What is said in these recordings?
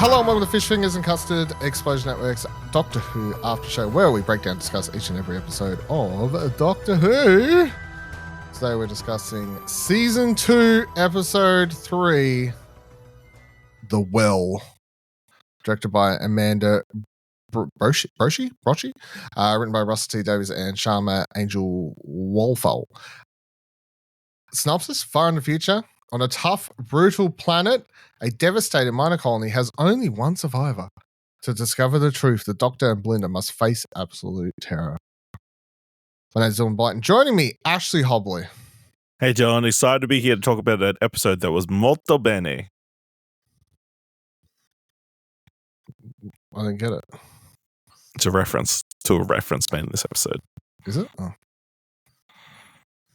Hello and welcome to Fish Fingers and Custard, Explosion Network's Doctor Who After Show, where we break down and discuss each and every episode of Doctor Who. Today we're discussing Season 2, Episode 3, The Well, directed by Amanda Brotchie, written by Russell T. Davies and Sharma Angel-Walfall. Synopsis: far in the future, on a tough, brutal planet, a devastated minor colony has only one survivor. To discover the truth, the Doctor and Belinda must face absolute terror. My name's Dylan Blight, and joining me, Ashley Hobley. Hey, John. Excited to be here to talk about that episode that was molto bene. I didn't get it. It's a reference to a reference made in this episode. Is it? Oh.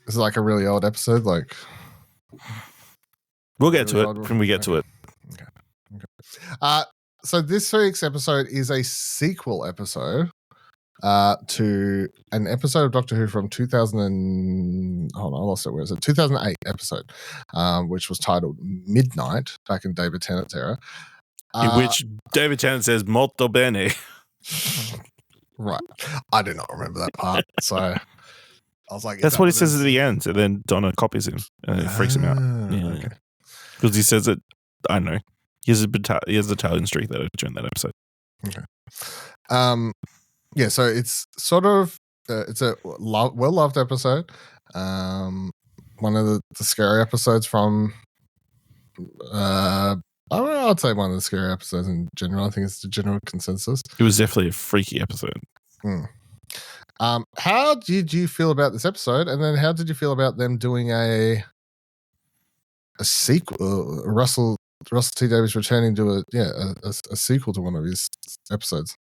Is it like a really old episode? Like, we'll get to it when we get to it. Okay. So this week's episode is a sequel episode to an episode of Doctor Who from 2008 episode, which was titled Midnight, back in David Tennant's era. In which David Tennant says molto bene. Right. I do not remember that part. So I was like, that's what he says at the end. And then Donna copies him and it freaks him out. Yeah. Okay. Because he says it, I don't know. He has the Italian streak that during that episode. Okay. Yeah, so it's sort of it's a well-loved episode. One of the scary episodes from I'd say one of the scary episodes in general. I think it's the general consensus. It was definitely a freaky episode. How did you feel about this episode? And then how did you feel about them doing a sequel? Russell T. Davies returning to a sequel to one of his episodes.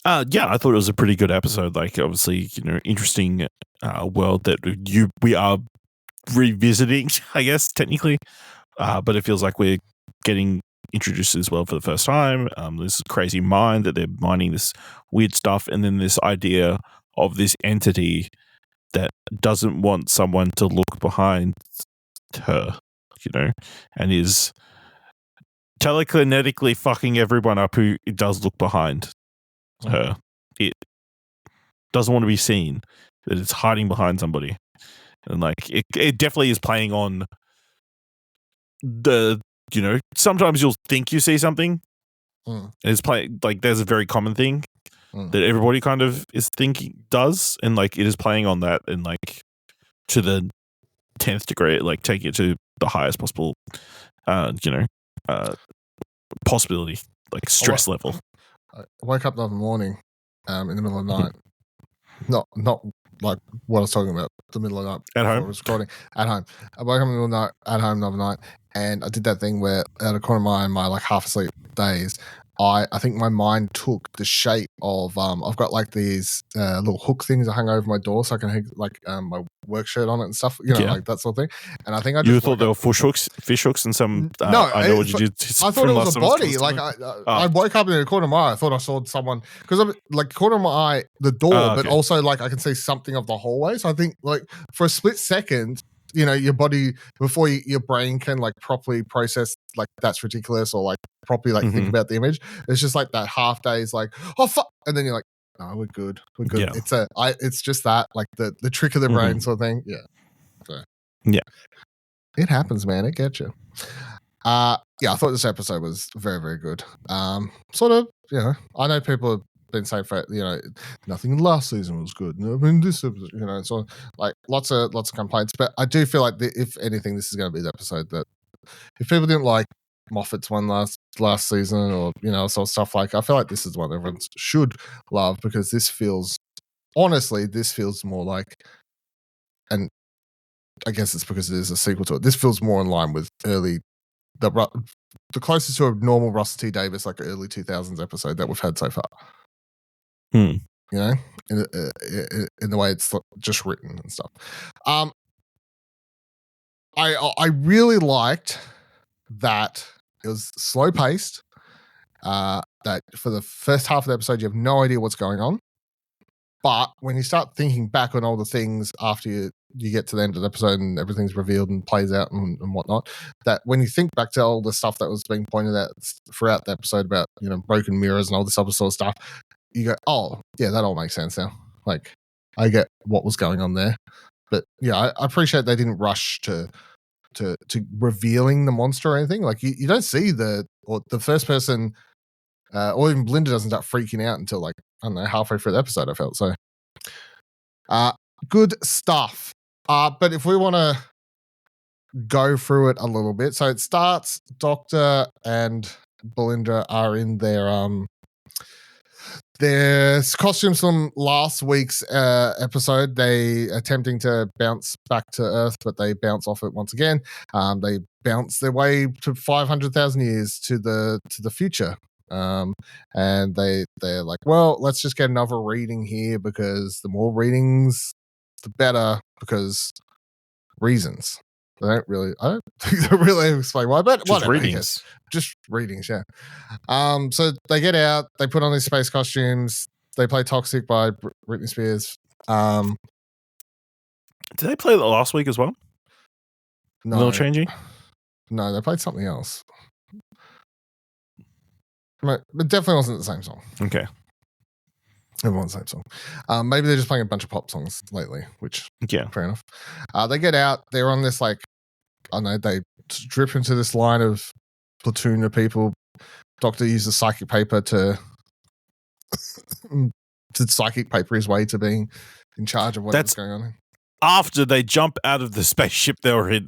Yeah, I thought it was a pretty good episode. Like, obviously, interesting world that we are revisiting, I guess, technically. But it feels like we're getting introduced as well for the first time. This crazy mind that they're mining this weird stuff, and then this idea of this entity that doesn't want someone to look behind her, and is telekinetically fucking everyone up who does look behind her. It doesn't want to be seen, that it's hiding behind somebody. And like it definitely is playing on the, sometimes you'll think you see something. And it's playing, like, there's a very common thing that everybody kind of is thinking does, and like it is playing on that, and like to the 10th degree, like taking it to the highest possible possibility, like stress level. I woke up the other morning in the middle of the night. Not like what I was talking about, the middle of the night. At home? I was recording at home. I woke up in the middle of the night at home the other night, and I did that thing where out of the corner of my eye, in my like half asleep days, I think my mind took the shape of I've got like these little hook things I hung over my door so I can hang like my work shirt on it and stuff, like that sort of thing. And I think I just thought they were fish hooks, and some. No, I know what you did. I thought it was a body. Like I woke up in the corner of my eye. I thought I saw someone because I'm like corner of my eye, the door, but also like I can see something of the hallway. So I think like for a split second, your body before your brain can like properly process like that's ridiculous or like properly like think about the image. It's just like that half day is like, oh fuck, and then you're like, no, we're good. Yeah. It's just that like the trick of the brain sort of thing. Yeah. So, yeah. It happens, man. It gets you. I thought this episode was very, very good. Sort of, I know people have been saying for nothing in last season was good. I mean, this episode, so like lots of complaints. But I do feel like if anything, this is going to be the episode that if people didn't like Moffat's one last season or sort of stuff, like I feel like this is one everyone should love, because this feels more like, and I guess it's because it is a sequel to it. This feels more in line with the closest to a normal Russell T. Davies, like early 2000s episode that we've had so far. In the way it's just written and stuff. I really liked that it was slow paced. That for the first half of the episode you have no idea what's going on. But when you start thinking back on all the things after you get to the end of the episode and everything's revealed and plays out and whatnot, that when you think back to all the stuff that was being pointed out throughout the episode about, broken mirrors and all this other sort of stuff, you go, oh, yeah, that all makes sense now. Like, I get what was going on there. But yeah, I appreciate they didn't rush to revealing the monster or anything. Like, you don't see the first person, or even Belinda doesn't start freaking out until, like, I don't know, halfway through the episode, I felt. So, good stuff. But if we want to go through it a little bit. So it starts, Doctor and Belinda are in their costumes from last week's episode. They attempting to bounce back to Earth, but they bounce off it once again. They bounce their way to 500,000 years to the future. And they're like, well, let's just get another reading here because the more readings, the better, because reasons. I don't think they really explain why, but just whatever. Readings. Just readings, yeah. So they get out, they put on these space costumes, they play Toxic by Britney Spears. Did they play that last week as well? No. A little changing? No, they played something else. But it definitely wasn't the same song. Okay. Everyone's the same song. Maybe they're just playing a bunch of pop songs lately, which, yeah, fair enough. They get out, they're on this, like, I don't know, they drip into this line of platoon of people. Doctor uses psychic paper to psychic paper his way to being in charge of what's going on. After they jump out of the spaceship they were in,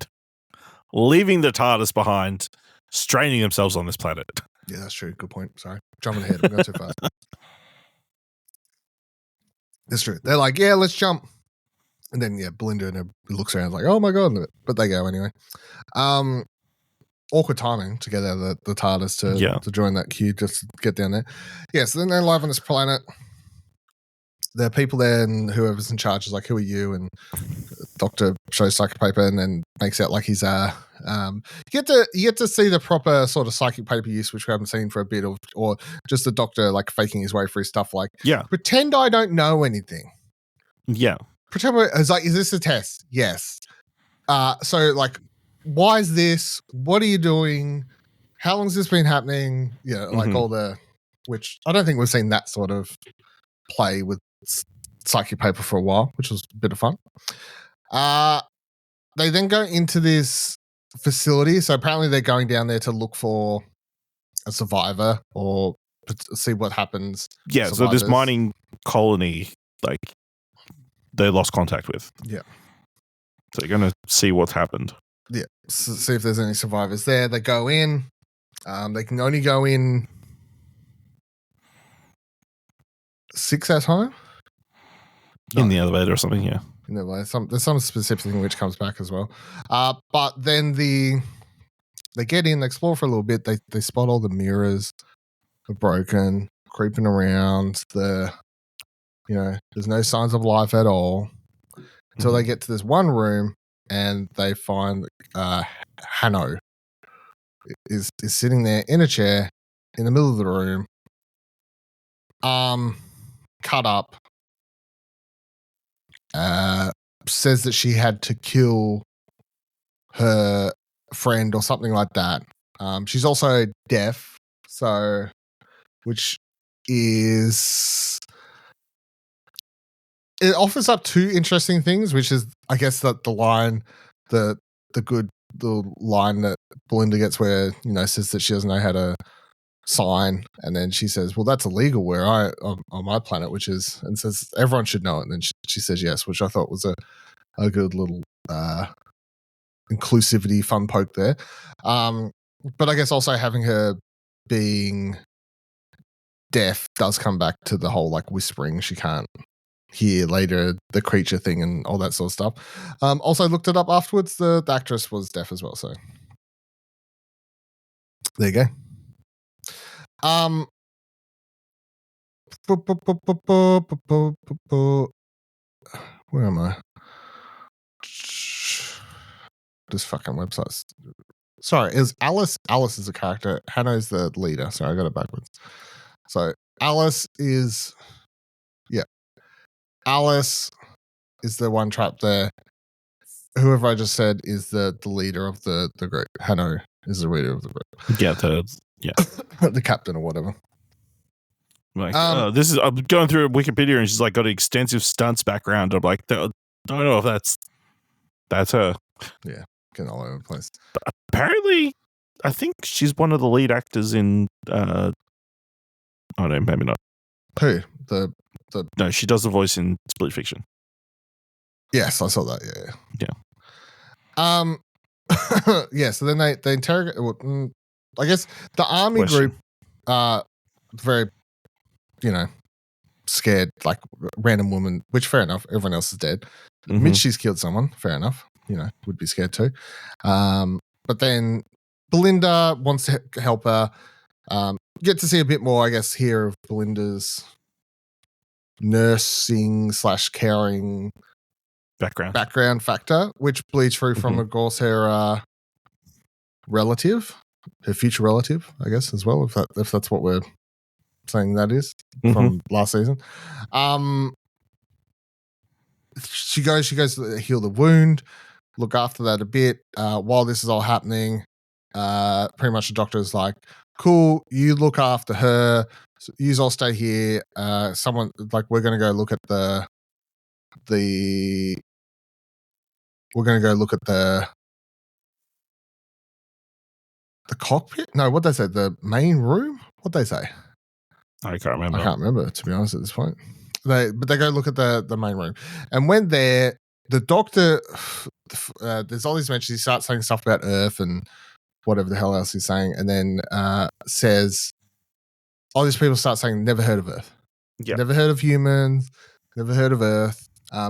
leaving the TARDIS behind, straining themselves on this planet. Yeah, that's true. Good point. Sorry. Jumping ahead. I'm going too fast. That's true. They're like, yeah, let's jump. And then, yeah, Belinda looks around like, oh my God. But they go anyway. Awkward timing to get out of the TARDIS to join that queue, just to get down there. Yeah, so then they're live on this planet. There are people there, and whoever's in charge is like, who are you? And Doctor shows psychic paper and then makes out like he's you get to see the proper sort of psychic paper use, which we haven't seen for a bit, or just the Doctor like faking his way through stuff like, pretend I don't know anything. Yeah. Pretend it's like, is this a test? Yes. So like, why is this? What are you doing? How long has this been happening? Yeah, like all the, which I don't think we've seen that sort of play with psychic paper for a while, which was a bit of fun. They then go into this facility. So apparently they're going down there to look for a survivor or see what happens. Yeah, so this mining colony, like, they lost contact with. Yeah. So they're going to see what's happened. Yeah, so see if there's any survivors there. They go in. They can only go in 6 at a time. In the elevator or something, yeah. In the elevator. There's some specific thing which comes back as well. But then they get in, they explore for a little bit. They spot all the mirrors are broken, creeping around. There's no signs of life at all until they get to this one room. And they find Hanno is sitting there in a chair in the middle of the room, cut up. Says that she had to kill her friend or something like that. She's also deaf, so which is. It offers up two interesting things, which is, I guess, that the line, the line that Belinda gets where, says that she doesn't know how to sign, and then she says, well, that's illegal where on my planet, which is, and says everyone should know it, and then she says yes, which I thought was a good little inclusivity fun poke there. But I guess also having her being deaf does come back to the whole like whispering, she can't hear later, the creature thing and all that sort of stuff. Also looked it up afterwards. The actress was deaf as well, so there you go. Where am I? This fucking website. Sorry, is Alice? Alice is a character. Hanno's the leader. Sorry, I got it backwards. So Alice is, yeah. Alice is the one trapped there. Whoever I just said is the leader of the group. Hanno is the leader of the group. Yeah, the captain or whatever. Like, I'm going through Wikipedia and she's like got an extensive stunts background. I'm like, I don't know if that's her. Yeah, getting all over the place. But apparently, I think she's one of the lead actors in. Oh no, maybe not. Who? No, she does the voice in Split Fiction. Yes, I saw that. Yeah. Yeah. So then they interrogate. I guess the army group are very, scared, like random woman. Which fair enough. Everyone else is dead. Admit she's killed someone. Fair enough. Would be scared too. But then Belinda wants to help her. Get to see a bit more, I guess, here of Belinda's nursing / caring background factor, which bleeds through from, of course, her relative, her future relative, I guess, as well, if that's what we're saying that is from last season. She goes to heal the wound, look after that a bit. While this is all happening, pretty much the doctor is like, cool, you look after her. So you all stay here. We're going to go look at the cockpit. No, what they say, the main room. What they say? I can't remember. I can't remember, to be honest, at this point. They go look at the main room, and when they're the doctor, there's all these mentions. He starts saying stuff about Earth and whatever the hell else he's saying, and then says, all these people start saying, never heard of Earth. Yeah. Never heard of humans, never heard of Earth.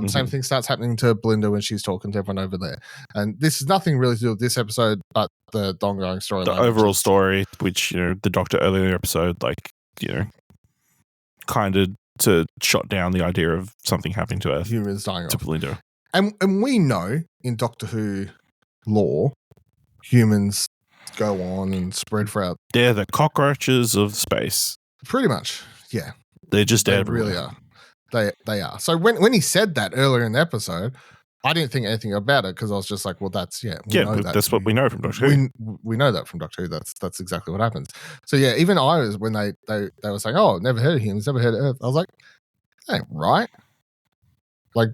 Same thing starts happening to Belinda when she's talking to everyone over there. And this is nothing really to do with this episode, but the ongoing story. The overall story, which, the doctor earlier in the episode, kind of to shot down the idea of something happening to Earth. Humans dying to off. Belinda. And we know in Doctor Who lore, humans go on and spread throughout. They're the cockroaches of space. Pretty much, yeah. They're just they everywhere. Really are. They are. So when he said that earlier in the episode, I didn't think anything about it because I was just like, well, that's that's what we know from Doctor Who. We know that from Doctor Who. That's exactly what happens. So yeah, even I was when they were saying, oh, never heard of humans, never heard of Earth. I was like, that ain't right. Like,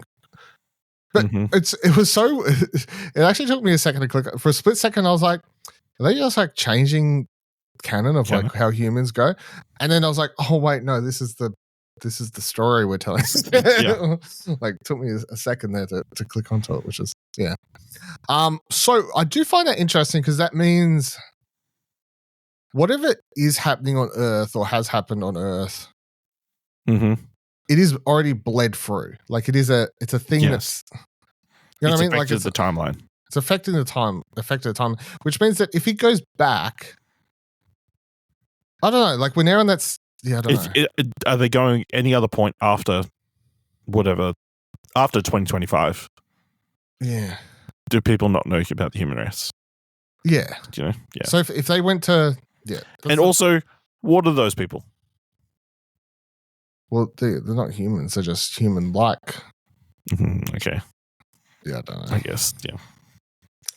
but it was so. It actually took me a second to click. For a split second, I was like, are they just like changing canon of like how humans go? And then I was like, oh wait, no, this is the story we're telling. Like, took me a second there to click onto it, which is so I do find that interesting because that means whatever is happening on Earth or has happened on Earth, it is already bled through. Like it's a thing that's, you know what I mean? Like it's the timeline. It's affecting the time, which means that if he goes back, I don't know, like when they're on that. Yeah, I don't know. Are they going any other point after whatever, after 2025? Yeah. Do people not know about the human race? Yeah. Yeah. So if they went to, yeah. And also, what are those people? Well, they're not humans. They're just human-like. Okay. Yeah, I don't know. I guess, yeah.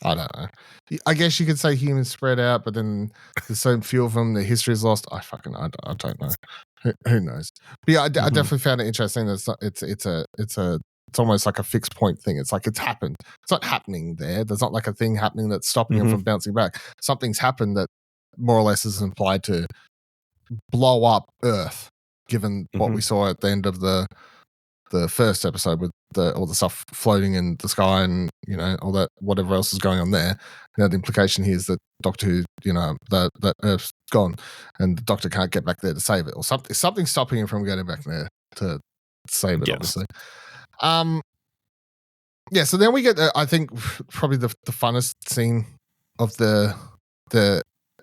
I don't know. I guess you could say humans spread out, but then there's so few of them. The history is lost. I don't know. Who knows? But yeah, I definitely found it interesting. That it's almost like a fixed point thing. It's like it's happened. It's not happening there. There's not like a thing happening that's stopping them from bouncing back. Something's happened that more or less is implied to blow up Earth, given what we saw at the end of the first episode with all the stuff floating in the sky and, all that, whatever else is going on there. The implication here is that Doctor Who, that Earth's gone and the Doctor can't get back there to save it, or something's stopping him from getting back there to save it, obviously. Yeah, so then we get, I think, probably the funnest scene of the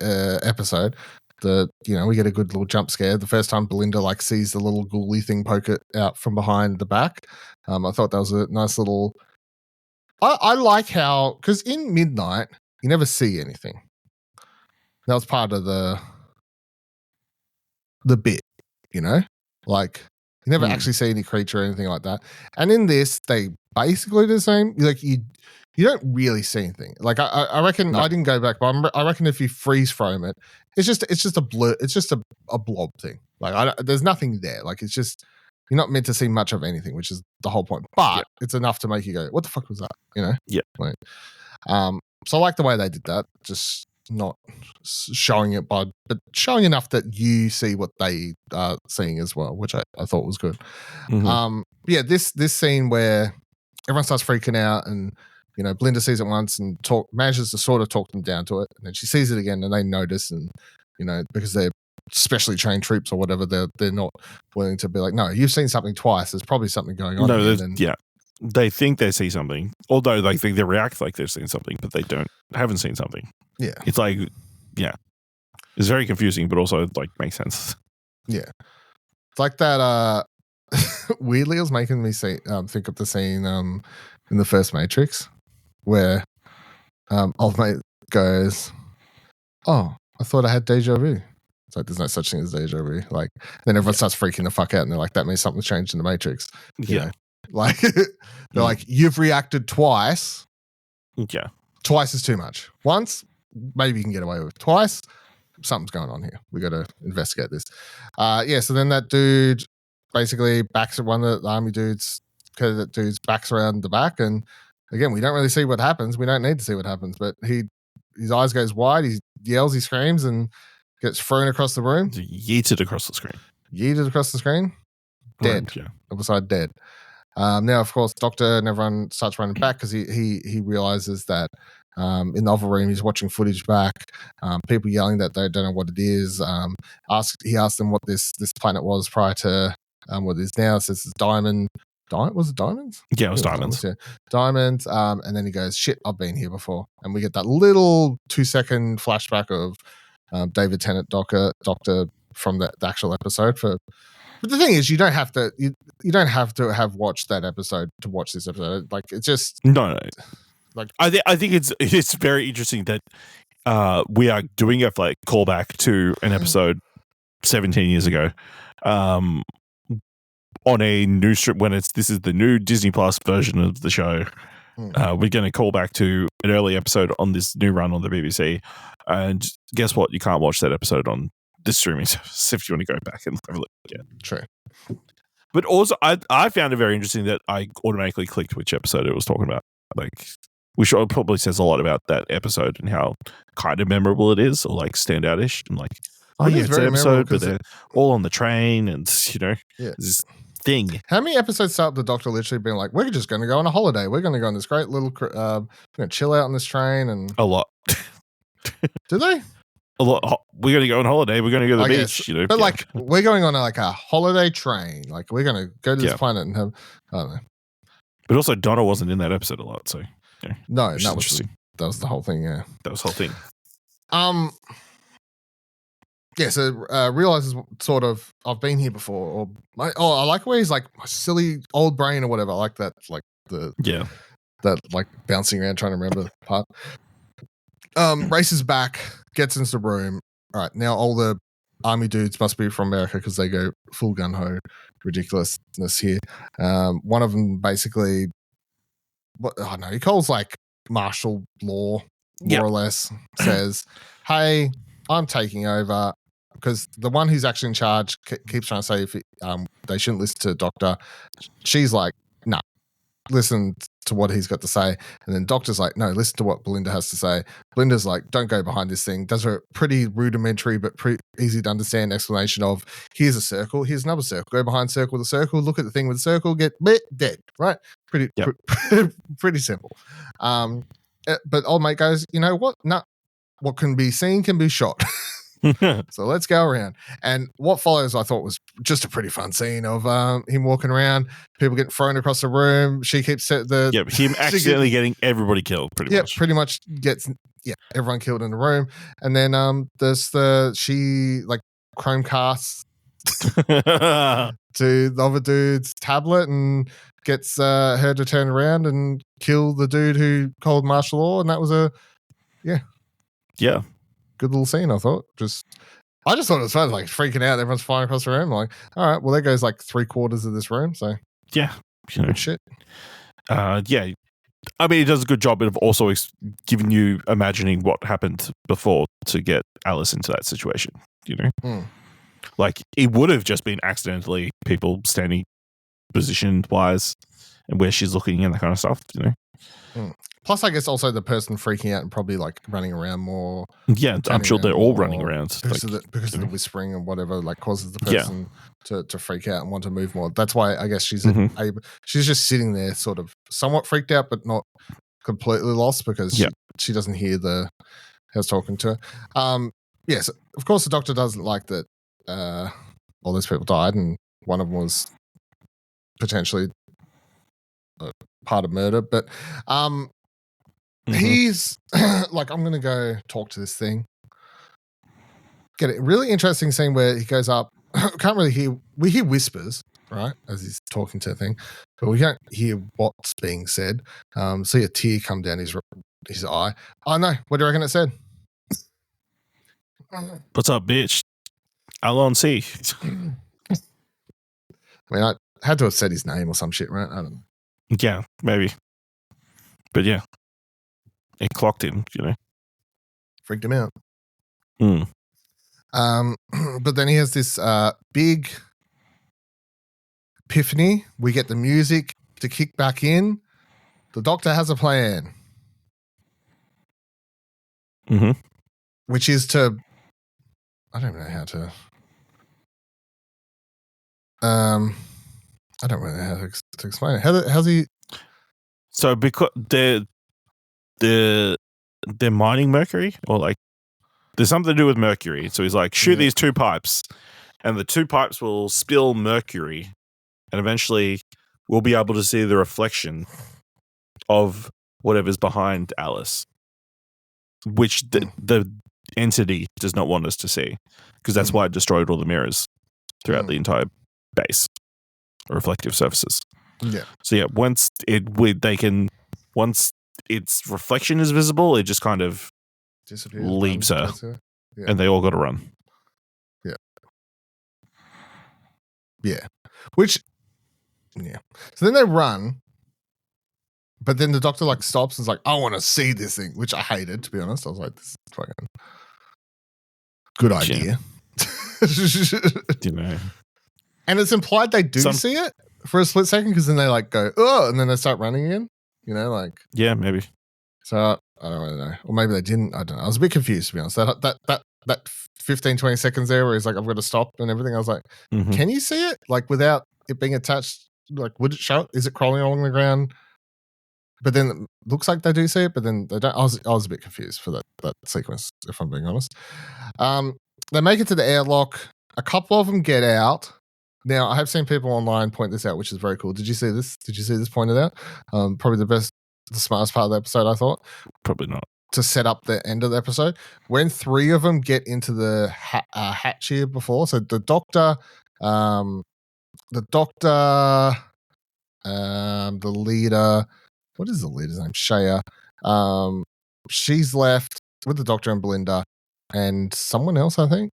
episode. We get a good little jump scare. The first time Belinda sees the little ghouly thing poke it out from behind the back. I thought that was a nice little. I like how, because in Midnight you never see anything. That was part of the bit, You never actually see any creature or anything like that. And in this, they basically do the same. Like you don't really see anything. Like I reckon I didn't go back, but I reckon if you freeze frame it, it's just a blur. It's just a blob thing. Like there's nothing there. Like it's just you're not meant to see much of anything, which is the whole point. But it's enough to make you go, "What the fuck was that?" You know? Yeah. Like, so I like the way they did that. Just not showing it, but showing enough that you see what they are seeing as well, which I thought was good. Yeah, this scene where everyone starts freaking out and Belinda sees it once and manages to sort of talk them down to it, and then she sees it again and they notice, and because they're specially trained troops or whatever, they're not willing to be like, no, you've seen something twice, there's probably something going on. No, they think they see something, although they think they react like they've seen something, but they haven't seen something. Yeah. It's like, it's very confusing, but also like makes sense. Yeah. It's like that, weirdly, it was making me think of the scene in the first Matrix where old mate goes, oh, I thought I had deja vu. It's like, there's no such thing as deja vu. Like, then everyone starts freaking the fuck out and they're like, that means something's changed in the Matrix. You know? Like, they're like, you've reacted twice. Yeah. Twice is too much. Once, maybe you can get away with. Twice, something's going on here. We got to investigate this. So then that dude basically backs at one of the army dudes, because that dude's backs around the back. And again, we don't really see what happens. We don't need to see what happens. But his eyes goes wide. He yells, he screams, and gets thrown across the room. Yeeted across the screen. Dead. Right, yeah. Upside dead. Now, of course, Doctor and everyone starts running back because he realizes that in the other room he's watching footage back. People yelling that they don't know what it is. He asked them what this planet was prior to what it is now. It says it's diamond. Was it diamonds? Yeah, it was diamonds. Diamonds. And then he goes, shit, I've been here before. And we get that little 2-second flashback of David Tennant Doctor from the actual episode. But the thing is, you don't have to have watched that episode to watch this episode. Like, it's just no. Like, I think it's very interesting that we are doing a callback to an episode 17 years ago. On a new strip when this is the new Disney Plus version of the show. We're going to call back to an early episode on this new run on the BBC, and guess what? You can't watch that episode on this streaming service if you want to go back and have a look. Yeah, true. But also, I found it very interesting that I automatically clicked which episode it was talking about. Like, which probably says a lot about that episode and how kind of memorable it is, or like standout-ish, and like, it's an episode, but they're all on the train, and this thing. How many episodes start the Doctor literally being like, we're just going to go on a holiday. We're going to go on this great little, we're going to chill out on this train. And a lot. Do they? A lot. We're going to go on holiday. We're going to go to the beach. But like, we're going on a holiday train. Like, we're going to go to this planet and have, I don't know. But also, Donna wasn't in that episode a lot. So, no, that was the whole thing. Yeah. That was the whole thing. So realizes sort of, I've been here before, I like where he's like, my silly old brain or whatever. I like that, like that like bouncing around trying to remember the part. Races back, gets into the room. All right, now all the army dudes must be from America because they go full gun ho ridiculousness here. One of them basically, he calls like martial law, more or less, says, "Hey, I'm taking over." Because the one who's actually in charge keeps trying to say if they shouldn't listen to Doctor. She's like, no, listen to what he's got to say. And then Doctor's like, no, listen to what Belinda has to say. Belinda's like, don't go behind this thing. Does a pretty rudimentary but pretty easy to understand explanation of, here's a circle, here's another circle. Go behind circle with a circle, look at the thing with the circle, get dead, right? Pretty simple. But old mate goes, you know what? No, what can be seen can be shot. So let's go around. And what follows, I thought, was just a pretty fun scene of him walking around, people getting thrown across the room. She keeps him accidentally getting everybody killed. Pretty much gets everyone killed in the room. And then she like Chromecasts to the other dude's tablet and gets her to turn around and kill the dude who called martial law. And that was good little scene, I thought. Just I just thought it was fun, like freaking out. Everyone's flying across the room. Like, all right, well, there goes like 3/4 of this room. So Yeah. good shit. Yeah. I mean, it does a good job of also giving you imagining what happened before to get Alice into that situation, you know? Like, it would have just been accidentally people standing position-wise and where she's looking and that kind of stuff, you know? Plus, I guess also the person freaking out and probably like running around more. Yeah, I'm sure they're all running around. Because of the whispering and whatever, like causes the person to freak out and want to move more. That's why I guess she's she's just sitting there sort of somewhat freaked out, but not completely lost because she doesn't hear who's talking to her. Yes, of course the Doctor doesn't like that all these people died and one of them was potentially part of murder, but he's like, I'm going to go talk to this thing. Get a really interesting scene where he goes up. Can't really hear. We hear whispers, right, as he's talking to the thing, but we can't hear what's being said. See a tear come down his eye. Oh no! What do you reckon it said? What's up, bitch? Alon C. I mean, I had to have said his name or some shit, right? I don't know. Yeah, maybe. But yeah, it clocked him, you know. Freaked him out. But then he has this big epiphany. We get the music to kick back in. The Doctor has a plan. Which is to, I don't know how to, I don't really know how to explain it. How's he? So because they're mining mercury, or like there's something to do with mercury. So he's like, shoot these 2 pipes, and the 2 pipes will spill mercury, and eventually we'll be able to see the reflection of whatever's behind Alice, which the entity does not want us to see, because that's why it destroyed all the mirrors throughout the entire base, or reflective surfaces. Yeah. So yeah, once its reflection is visible, it just kind of disappears, leaves her, and they all got to run. Yeah. Yeah. Which, so then they run, but then the Doctor like stops and is like, I want to see this thing, which I hated, to be honest. I was like, this is fucking good idea. You know. And it's implied they do see it for a split second, because then they like go, oh, and then they start running again. You know, like. Yeah, maybe. So I don't really know. Or maybe they didn't. I don't know. I was a bit confused, to be honest. That 15, 20 seconds there where he's like, I've got to stop and everything. I was like, can you see it? Like without it being attached, like would it show it? Is it crawling along the ground? But then it looks like they do see it, but then they don't. I was a bit confused for that sequence, if I'm being honest. They make it to the airlock. A couple of them get out. Now, I have seen people online point this out, which is very cool. Did you see this? Did you see this pointed out? Probably the smartest part of the episode, I thought. Probably not. To set up the end of the episode. When 3 of them get into the hatch here before, so the Doctor, the leader, what is the leader's name? Shaya. She's left with the Doctor and Belinda and someone else, I think.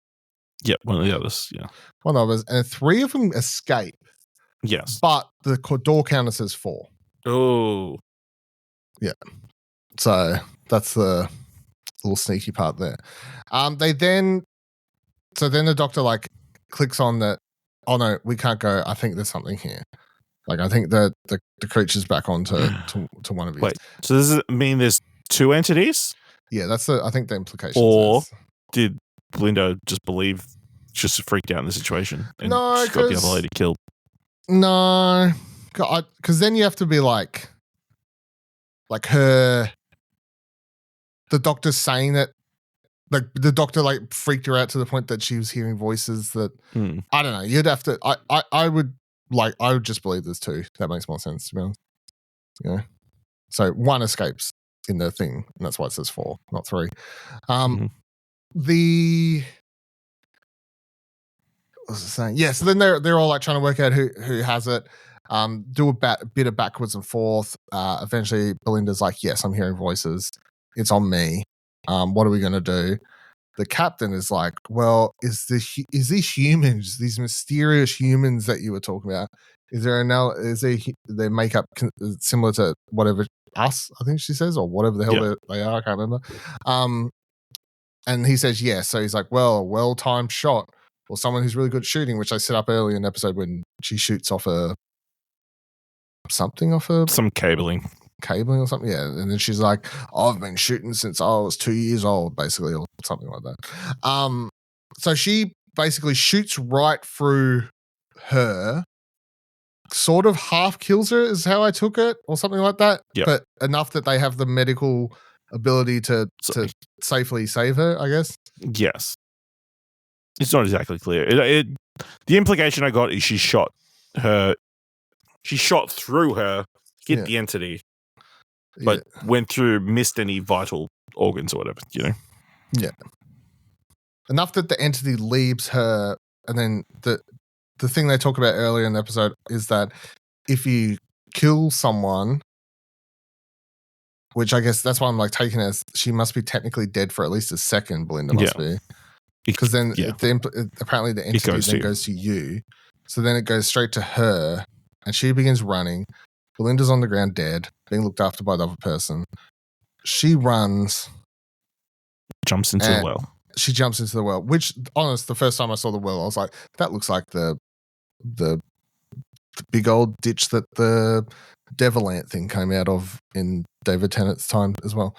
Yeah, one of the others, yeah. One of us. And 3 of them escape. Yes. But the door counter says 4. Oh. Yeah. So that's the little sneaky part there. Then the Doctor like clicks on that, oh no, we can't go. I think there's something here. Like I think the creature's back on to one of these. Wait, so does it mean there's 2 entities? Yeah, that's I think the implication. Or did Belinda just freaked out in the situation and got the other lady killed? No, because then you have to be like her. The Doctor's saying that, like the Doctor like freaked her out to the point that she was hearing voices that I don't know. You'd have to. I would just believe there's 2. That makes more sense to be honest. Yeah. So 1 escapes in the thing, and that's why it says 4, not 3. What was I saying? Yeah, so then they're all like trying to work out who has it. Do a bit of backwards and forth. Eventually, Belinda's like, "Yes, I'm hearing voices. It's on me. What are we going to do?" the captain is like, well, is these humans, these mysterious humans that you were talking about, their makeup similar to whatever us, I think she says, or whatever the hell they are, I can't remember. And he says yes. So he's like, well, a well-timed shot or someone who's really good at shooting, which I set up earlier in the episode when she shoots off some cabling or something. Yeah. And then she's like, I've been shooting since I was 2 years old, basically, or something like that. So she basically shoots right through her, sort of half kills her is how I took it, or something like that. Yep. But enough that they have the medical ability to safely save her, I guess. Yes. It's not exactly clear. The implication I got is she shot through her, hit the entity, but missed any vital organs or whatever, you know? Yeah. Enough that the entity leaves her, and then the thing they talk about earlier in the episode is that if you kill someone, which I guess that's why I'm like taking as she must be technically dead for at least a second, Belinda must be. Because then apparently the entity then goes to you. So then it goes straight to her, and she begins running. Belinda's on the ground dead, being looked after by the other person. She runs. Jumps into the well. She jumps into the well, which, honest, the first time I saw the well, I was like, that looks like the big old ditch that the devil ant thing came out of in David Tennant's time as well.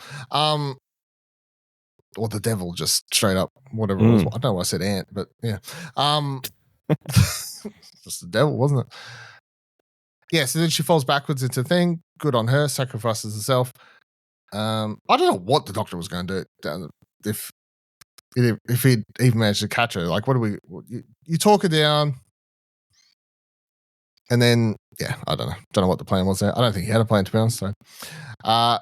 Or the devil, just straight up, whatever it was. I don't know why I said ant, but yeah. Just the devil, wasn't it? Yeah, so then she falls backwards into the thing. Good on her, sacrifices herself. I don't know what the Doctor was going to do if he'd even managed to catch her. Like, you talk her down, and then, I don't know what the plan was there. I don't think he had a plan, to be honest. So, and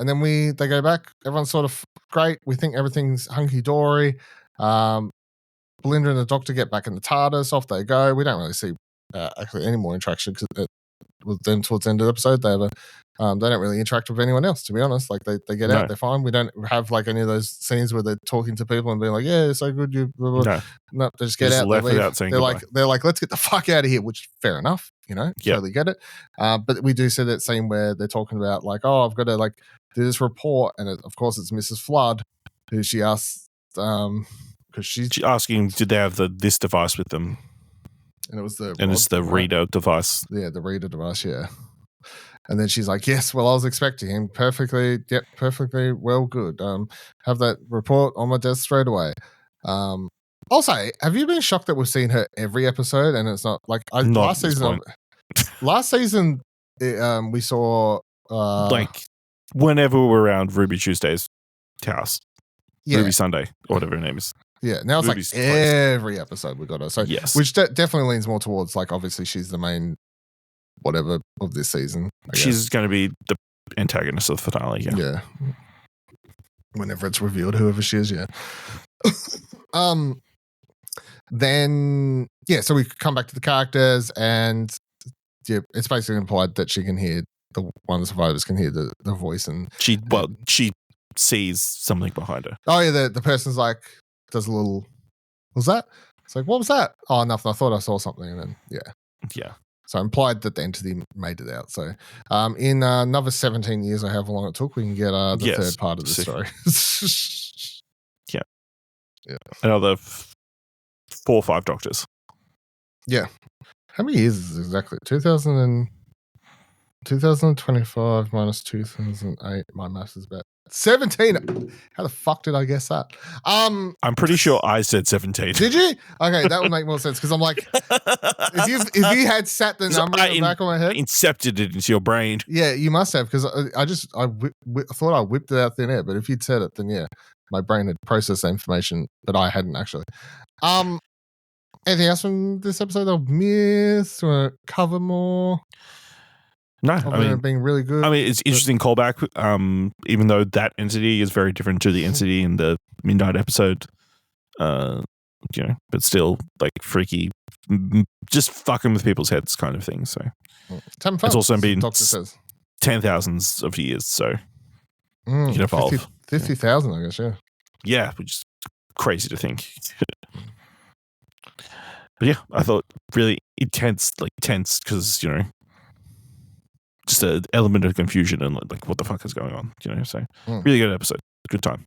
then they go back. Everyone's sort of great. We think everything's hunky-dory. Belinda and the Doctor get back in the TARDIS. Off they go. We don't really see actually any more interaction with them towards the end of the episode. They don't really interact with anyone else, to be honest. Like, they get out, they're fine. We don't have like any of those scenes where they're talking to people and being like, yeah, it's so good. You blah, blah. No, they just get out. They leave. They're like, let's get the fuck out of here, which fair enough, totally get it. But we do see that scene where they're talking about like, oh, I've got to like do this report, and of course it's Mrs. Flood, who she asks because she's asking, did they have this device with them? And it's the reader device. Yeah, the reader device. Yeah. And then she's like, yes, well, I was expecting him. Perfectly, well, good. Have that report on my desk straight away. I'll say, have you been shocked that we've seen her every episode and it's not like last season we saw like whenever we were around Ruby Tuesday's house, Ruby Sunday, or whatever her name is. Yeah, now it's Ruby's like every episode we got her. So yes, which definitely leans more towards like obviously she's the main whatever of this season. She's going to be the antagonist of the finale. Yeah. Whenever it's revealed, whoever she is, Then so we come back to the characters, and it's basically implied that she can hear one of the survivors can hear the voice, and she sees something behind her. Oh yeah, the person's like does a little. What was that? It's like, what was that? Oh, nothing. I thought I saw something, and then yeah. So implied that the entity made it out. So in another 17 years, or however long it took, we can get the third part of the story. Yeah. Another 4 or 5 Doctors. Yeah. How many years is it exactly? 2025 minus 2008. My maths is about 17. How the fuck did I guess that? I'm pretty sure I said 17. Did you? Okay, that would make more sense because I'm like, if you had sat the number in the back of my head, incepted it into your brain. Yeah, you must have because I thought I whipped it out thin air. But if you'd said it, then my brain had processed the information that I hadn't actually. Anything else from this episode I've missed? Want to cover more? No, I mean, being really good. I mean, it's interesting callback. Even though that entity is very different to the entity in the Midnight episode, but still like freaky, just fucking with people's heads kind of thing. So it's also been 10,000s of years, so you can evolve. 50,000, I guess. Yeah, which is crazy to think. But yeah, I thought really intense, like tense, because just an element of confusion and like what the fuck is going on. So really good episode, good time.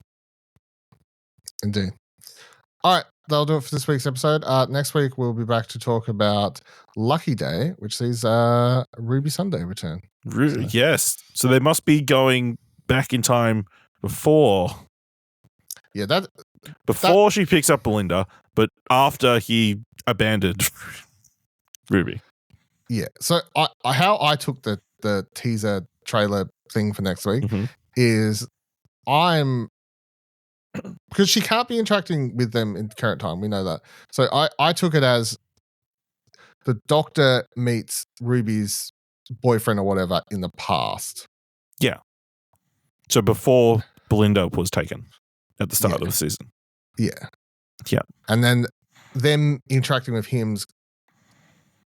Indeed. All right, that'll do it for this week's episode. Next week we'll be back to talk about Lucky Day, which sees Ruby Sunday return. Yes, so they must be going back in time before. Yeah, before she picks up Belinda, but after he abandoned Ruby. Yeah. So how I took the teaser trailer thing for next week is because she can't be interacting with them in current time. We know that. So I took it as the Doctor meets Ruby's boyfriend or whatever in the past. Yeah. So before Belinda was taken at the start of the season. Yeah. Yeah. And then them interacting with him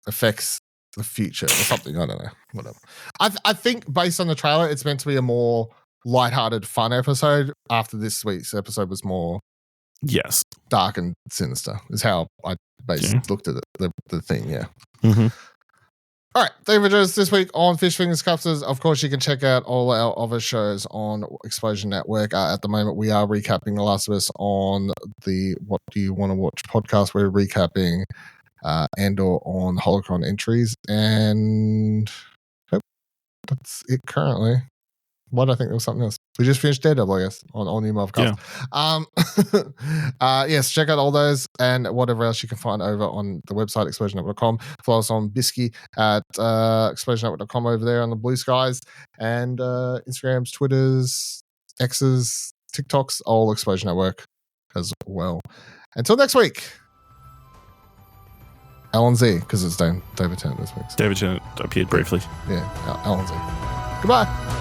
affects the future or something. I don't know. Whatever. I think based on the trailer, it's meant to be a more lighthearted, fun episode. After this week's episode was more dark and sinister, is how I basically looked at it, the thing. Yeah. All right, thank you for joining us this week on Fish Fingers Custard. Of course, you can check out all our other shows on Explosion Network. At the moment, we are recapping The Last of Us on the What Do You Want to Watch podcast. We're recapping Andor on Holocron entries, and that's it currently. Why do I think there was something else? We just finished Daredevil, I guess, on All New Marvel Cast. Yes, check out all those and whatever else you can find over on the website, explosionnetwork.com. Follow us on Bisky at explosionnetwork.com over there on the Blue Skies, and Instagrams, Twitters, X's, TikToks, all Explosion Network as well. Until next week, Alan Z, because it's David Tennant this week. David Tennant appeared briefly. Yeah, Alan Z. Goodbye.